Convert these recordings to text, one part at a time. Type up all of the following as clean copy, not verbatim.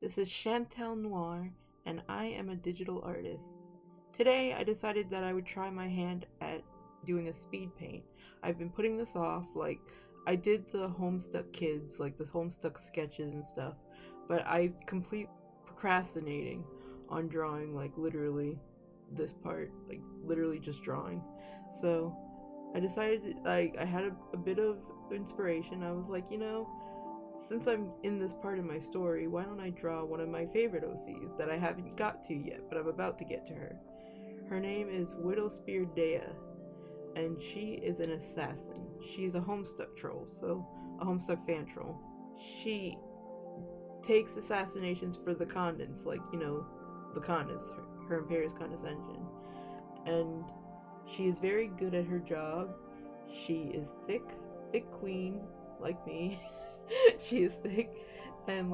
This is Chantel Noir, and I am a digital artist. Today, I decided that I would try my hand at doing a speed paint. I've been putting this off, I did the Homestuck kids, the Homestuck sketches and stuff, but I complete procrastinating on drawing, literally this part, literally just drawing. So, I decided, I had a bit of inspiration. I was like, since I'm in this part of my story, why don't I draw one of my favorite OCs that I haven't got to yet, but I'm about to get to her. Her name is Widowspear, and she is an assassin. She's a Homestuck troll, so a Homestuck fantroll. She takes assassinations for the Condens, the Condens, her Imperious Condescension. And she is very good at her job. She is thick queen, like me. She is thick, and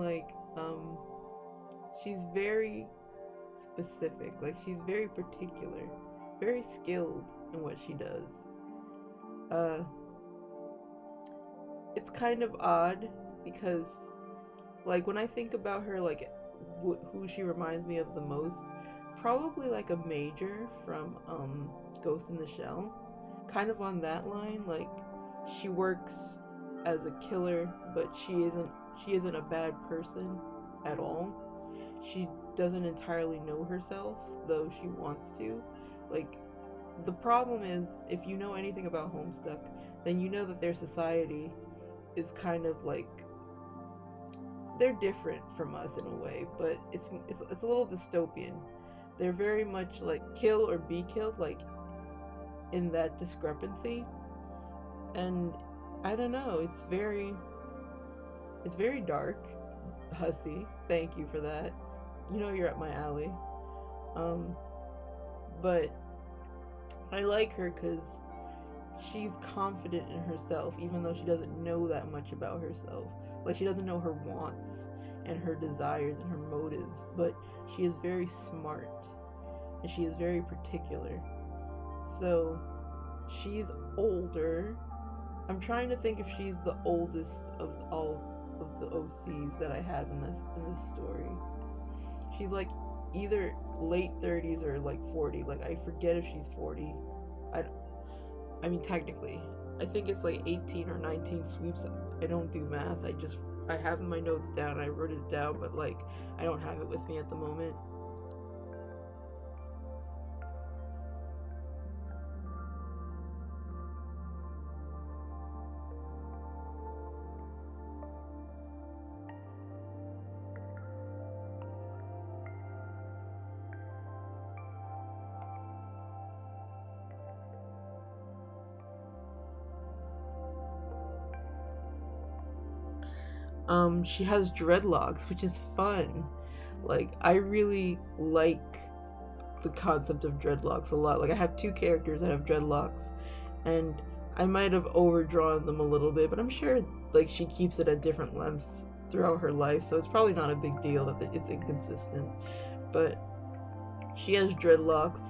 she's very specific. She's very particular, very skilled in what she does. It's kind of odd because, when I think about her, who she reminds me of the most, probably a Major from Ghost in the Shell, kind of on that line. She works as a killer, but she isn't a bad person at all. She doesn't entirely know herself, though she wants to. The problem is, if you know anything about Homestuck, then you know that their society is kind of they're different from us in a way, but it's a little dystopian. They're very much kill or be killed, in that discrepancy. And I don't know, it's very dark. Hussy, thank you for that. You're up my alley. But I like her because she's confident in herself, even though she doesn't know that much about herself. She doesn't know her wants and her desires and her motives, but she is very smart and she is very particular. So she's older. I'm trying to think if she's the oldest of all of the OCs that I have in this story. She's either late 30s or 40. I forget if she's 40. I mean technically, I think it's 18 or 19 sweeps. I don't do math. I have my notes down. I wrote it down, but I don't have it with me at the moment. She has dreadlocks, which is fun. I really like the concept of dreadlocks a lot. I have two characters that have dreadlocks, and I might have overdrawn them a little bit, but I'm sure she keeps it at different lengths throughout her life, so it's probably not a big deal that it's inconsistent. But she has dreadlocks,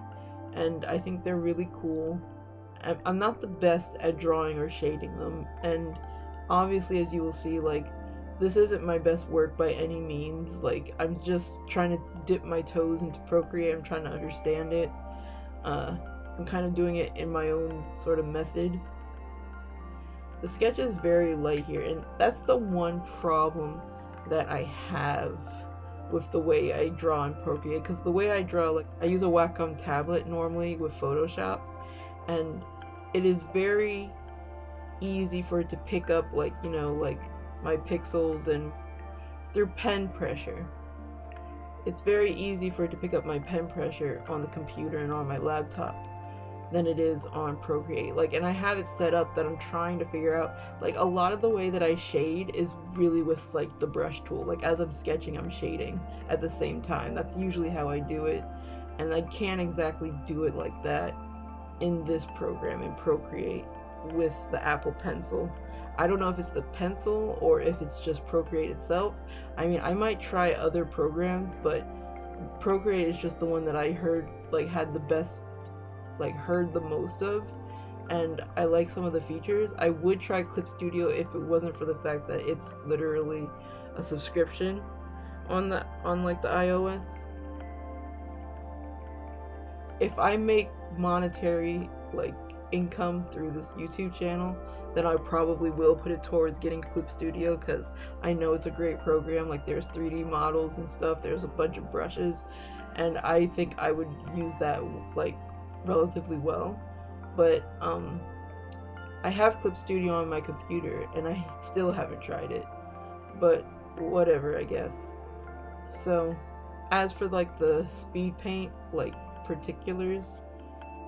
and I think they're really cool. I'm not the best at drawing or shading them, and obviously, as you will see, this isn't my best work by any means. I'm just trying to dip my toes into Procreate. I'm trying to understand it. I'm kind of doing it in my own sort of method. The sketch is very light here, and that's the one problem that I have with the way I draw in Procreate, because the way I draw, I use a Wacom tablet normally with Photoshop, and it is very easy for it to pick up my pixels, and through pen pressure. It's very easy for it to pick up my pen pressure on the computer and on my laptop than it is on Procreate. And I have it set up that I'm trying to figure out, a lot of the way that I shade is really with the brush tool. As I'm sketching, I'm shading at the same time. That's usually how I do it, and I can't exactly do it like that in this program, in Procreate, with the Apple Pencil. I don't know if it's the pencil or if it's just Procreate itself. I mean, I might try other programs, but Procreate is just the one that I heard had the best, heard the most of, and I like some of the features. I would try Clip Studio if it wasn't for the fact that it's literally a subscription. on like the iOS. If I make monetary like income through this YouTube channel, then I probably will put it towards getting Clip Studio, because I know it's a great program. Like, there's 3D models and stuff, there's a bunch of brushes, and I think I would use that like relatively well. But I have Clip Studio on my computer and I still haven't tried it, but whatever, I guess. So as for like the Speedpaint like particulars,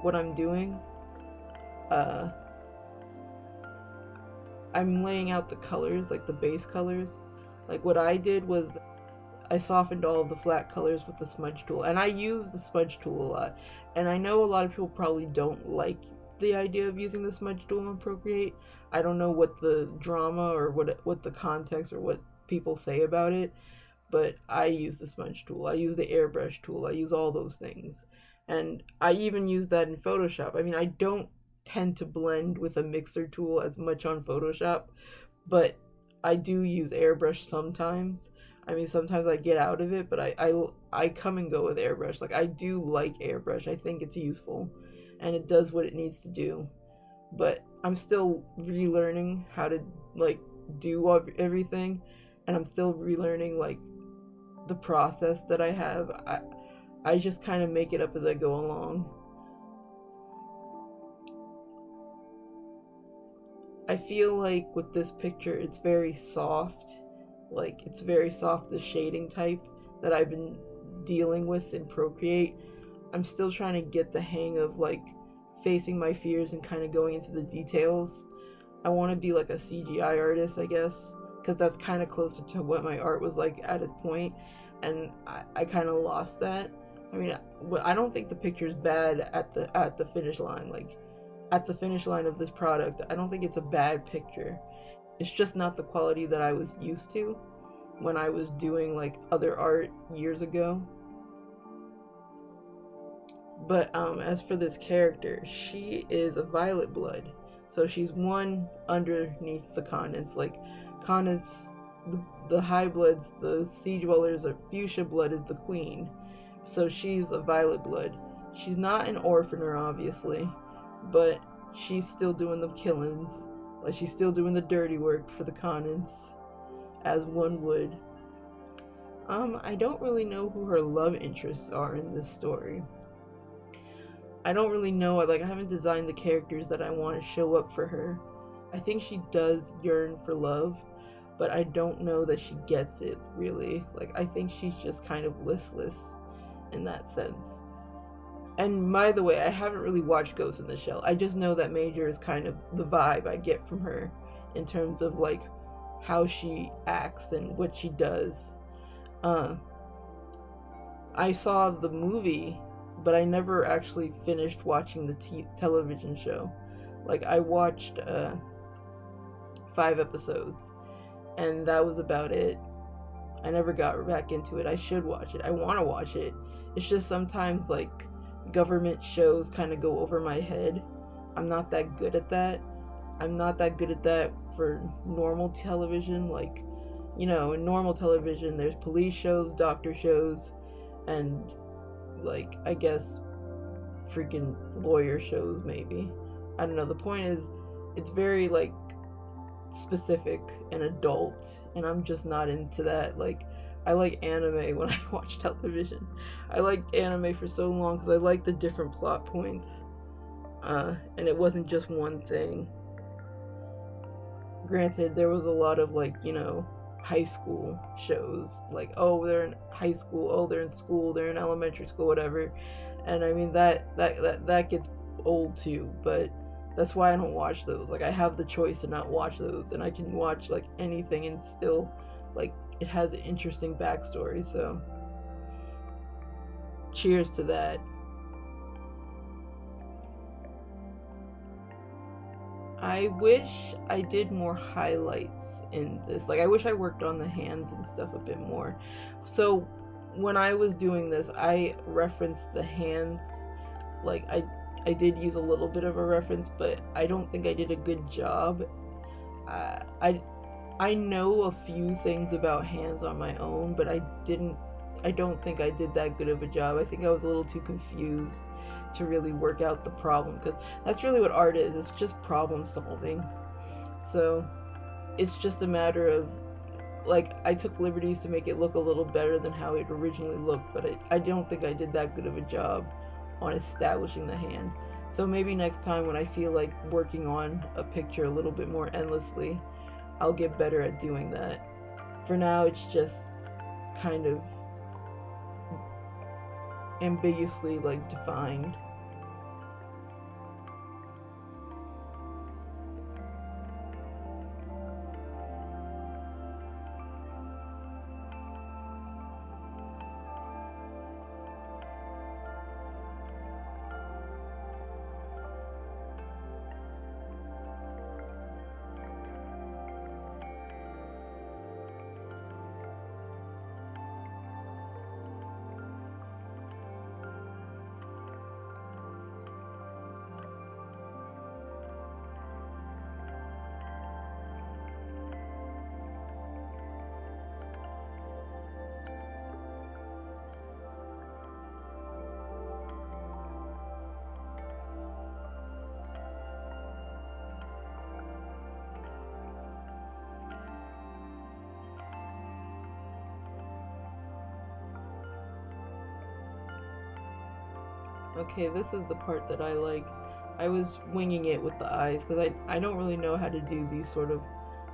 what I'm doing, I'm laying out the colors, like the base colors. Like, what I did was I softened all of the flat colors with the smudge tool, and I use the smudge tool a lot. And I know a lot of people probably don't like the idea of using the smudge tool in Procreate. I don't know what the drama or what the context or what people say about it, but I use the smudge tool. I use the airbrush tool. I use all those things. And I even use that in Photoshop. I mean, I don't tend to blend with a mixer tool as much on Photoshop, but I do use airbrush sometimes. I mean, sometimes I get out of it, but I come and go with airbrush. Like, I do like airbrush. I think it's useful and it does what it needs to do. But I'm still relearning how to like do everything, and I'm still relearning like the process that I have. I just kind of make it up as I go along. I feel like with this picture, it's very soft. Like, it's very soft, the shading type that I've been dealing with in Procreate. I'm still trying to get the hang of like facing my fears and kind of going into the details. I want to be like a CGI artist, I guess, because that's kind of closer to what my art was like at a point, and I kind of lost that. I mean, I don't think the picture's bad at the finish line. Like, at the finish line of this product, I don't think it's a bad picture. It's just not the quality that I was used to when I was doing like other art years ago. But as for this character, she is a violet blood, so she's one underneath the Condens. Like, Condens, the high bloods, the sea dwellers, or fuchsia blood is the queen, so she's a violet blood. She's not an orphaner, obviously, but she's still doing the killings. Like, she's still doing the dirty work for the Condens, as one would. I don't really know who her love interests are in this story. I don't really know. Like, I haven't designed the characters that I want to show up for her. I think she does yearn for love, but I don't know that she gets it, really. Like, I think she's just kind of listless in that sense. And by the way, I haven't really watched Ghost in the Shell. I just know that Major is kind of the vibe I get from her in terms of like how she acts and what she does. I saw the movie, but I never actually finished watching the television show. Like, I watched 5 episodes, and that was about it. I never got back into it. I should watch it. I want to watch it. It's just sometimes like government shows kind of go over my head. I'm not that good at that. I'm not that good at that for normal television. Like, you know, in normal television, there's police shows, doctor shows, and like, I guess freaking lawyer shows, maybe. I don't know. The point is, it's very like specific and adult, and I'm just not into that. Like, I like anime when I watch television. I liked anime for so long because I liked the different plot points, and it wasn't just one thing. Granted, there was a lot of like, you know, high school shows, like, oh, they're in high school, oh, they're in school, they're in elementary school, whatever. And I mean, that gets old too, but that's why I don't watch those. Like, I have the choice to not watch those, and I can watch like anything and still like it has an interesting backstory. So cheers to that. I wish I did more highlights in this. Like, I wish I worked on the hands and stuff a bit more. So when I was doing this, I referenced the hands. Like, I did use a little bit of a reference, but I don't think I did a good job. I know a few things about hands on my own, but I don't think I did that good of a job. I think I was a little too confused to really work out the problem, because that's really what art is. It's just problem solving. So it's just a matter of, like, I took liberties to make it look a little better than how it originally looked, but I don't think I did that good of a job on establishing the hand. So maybe next time when I feel like working on a picture a little bit more endlessly, I'll get better at doing that. For now, it's just kind of ambiguously, like, defined. Okay, this is the part that I like. I was winging it with the eyes because I don't really know how to do these sort of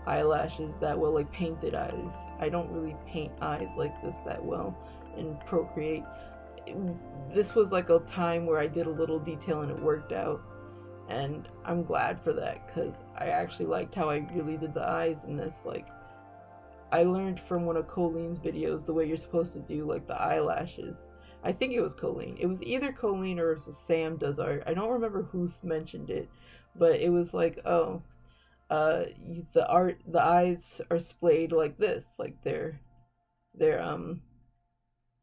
eyelashes that well, like painted eyes. I don't really paint eyes like this that well in Procreate. This was like a time where I did a little detail and it worked out, and I'm glad for that because I actually liked how I really did the eyes in this. Like, I learned from one of Colleen's videos the way you're supposed to do like the eyelashes. I think it was Colleen. It was either Colleen or it was Sam does art. I don't remember who mentioned it, but it was like, oh, the eyes are splayed like this, like they're the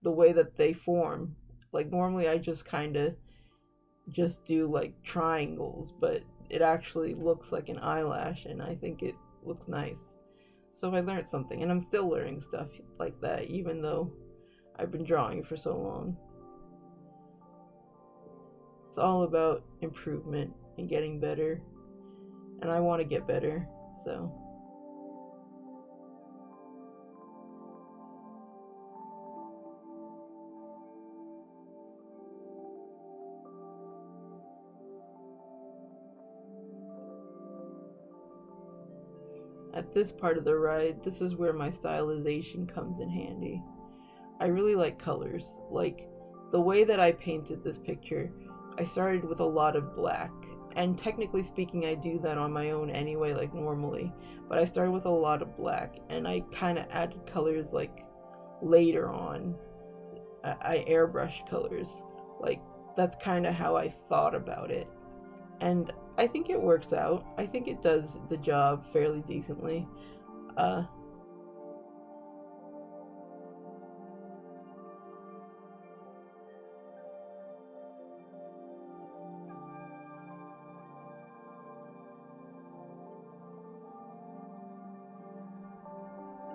way that they form. Like normally I just kind of just do like triangles, but it actually looks like an eyelash, and I think it looks nice. So I learned something, and I'm still learning stuff like that, even though I've been drawing for so long. It's all about improvement and getting better, and I want to get better, so. At this part of the ride, this is where my stylization comes in handy. I really like colors. Like, the way that I painted this picture, I started with a lot of black. And technically speaking, I do that on my own anyway, like normally. But I started with a lot of black, and I kind of added colors, like, later on. I airbrushed colors. Like, that's kind of how I thought about it. And I think it works out. I think it does the job fairly decently.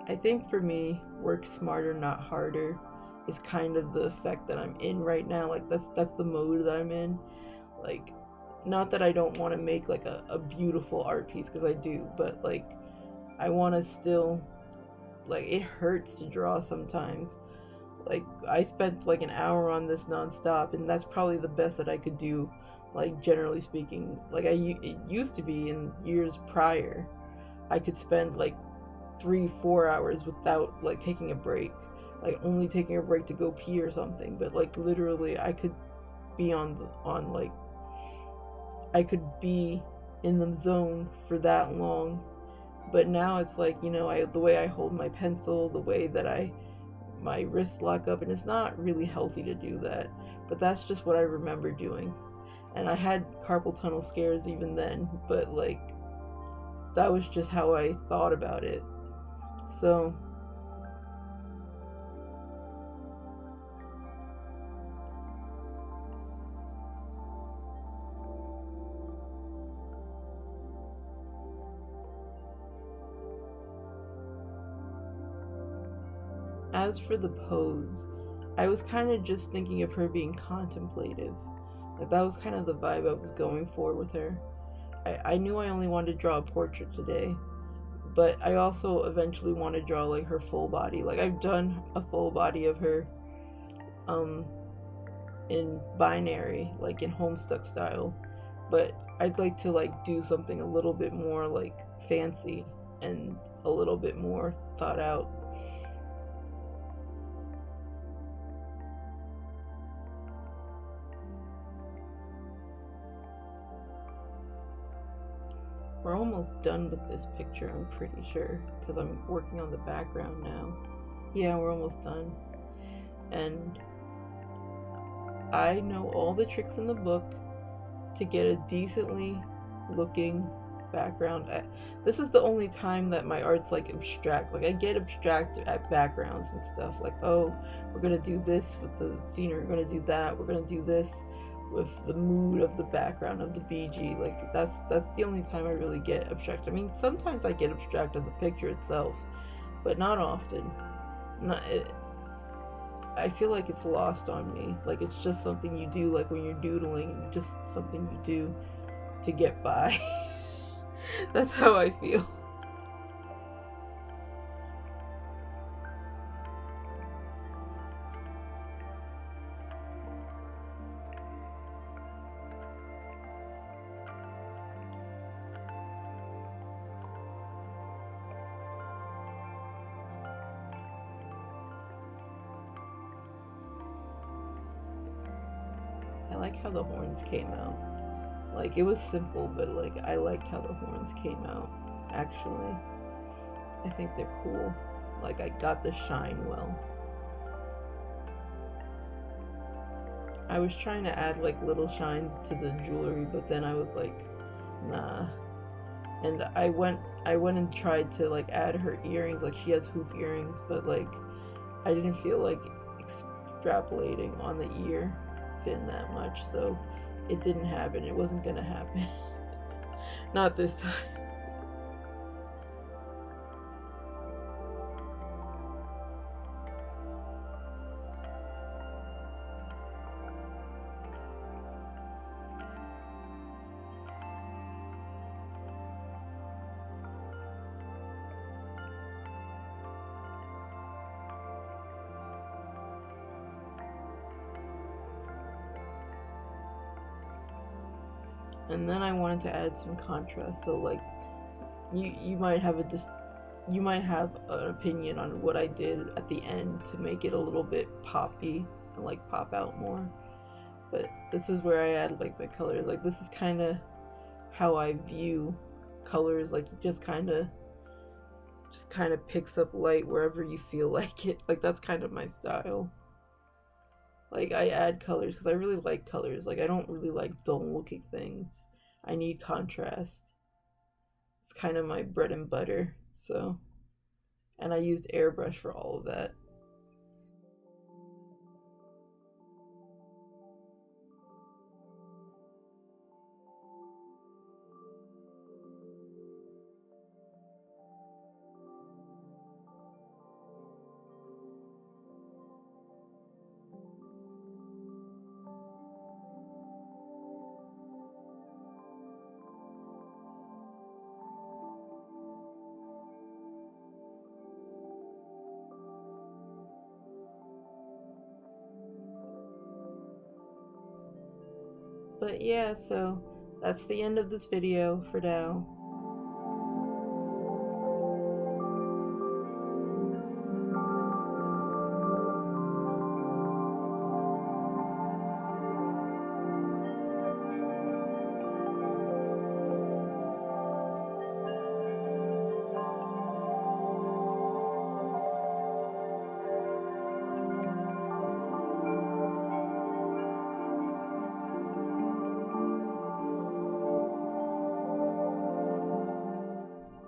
I think for me, work smarter, not harder, is kind of the effect that I'm in right now. Like that's the mode that I'm in. Like, not that I don't want to make like a beautiful art piece, because I do, but like I want to still, like, it hurts to draw sometimes. Like, I spent like an hour on this nonstop, and that's probably the best that I could do, like, generally speaking. Like, it used to be in years prior, I could spend like 3-4 hours without like taking a break, like only taking a break to go pee or something. But like literally I could be on like, I could be in the zone for that long. But now it's like, the way I hold my pencil, the way that my wrists lock up, and it's not really healthy to do that, but that's just what I remember doing. And I had carpal tunnel scares even then, but like that was just how I thought about it. So as for the pose, I was kind of just thinking of her being contemplative. Like, that was kind of the vibe I was going for with her. I knew I only wanted to draw a portrait today, but I also eventually want to draw like her full body. Like, I've done a full body of her in binary, like in Homestuck style, but I'd like to like do something a little bit more like fancy and a little bit more thought out. We're almost done with this picture, I'm pretty sure, because I'm working on the background now. Yeah, we're almost done. And I know all the tricks in the book to get a decently looking background. This is the only time that my art's like abstract. Like, I get abstract at backgrounds and stuff. Like, oh, we're gonna do this with the scenery, we're gonna do that, we're gonna do this with the mood of the background of the BG. Like, that's the only time I really get abstract. I mean, sometimes I get abstract of the picture itself, but not often. I feel like it's lost on me. Like, it's just something you do, like when you're doodling, just something you do to get by. That's how I feel. I like how the horns came out. Like, it was simple, but like, I liked how the horns came out, actually. I think they're cool. Like, I got the shine well. I was trying to add like little shines to the jewelry, but then I was like, nah. And I went and tried to like add her earrings. Like, she has hoop earrings, but like, I didn't feel like extrapolating on the ear fin that much, so it didn't happen. It wasn't gonna happen. Not this time. And then I wanted to add some contrast, so like, you might have an opinion on what I did at the end to make it a little bit poppy and like pop out more. But this is where I add like my colors. Like, this is kind of how I view colors. Like, it just kind of picks up light wherever you feel like it. Like, that's kind of my style. Like, I add colors because I really like colors. Like, I don't really like dull looking things. I need contrast. It's kind of my bread and butter, so. And I used airbrush for all of that. But yeah, so that's the end of this video for now.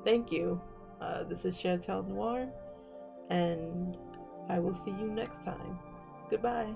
Thank you. This is Chantal Noir, and I will see you next time. Goodbye.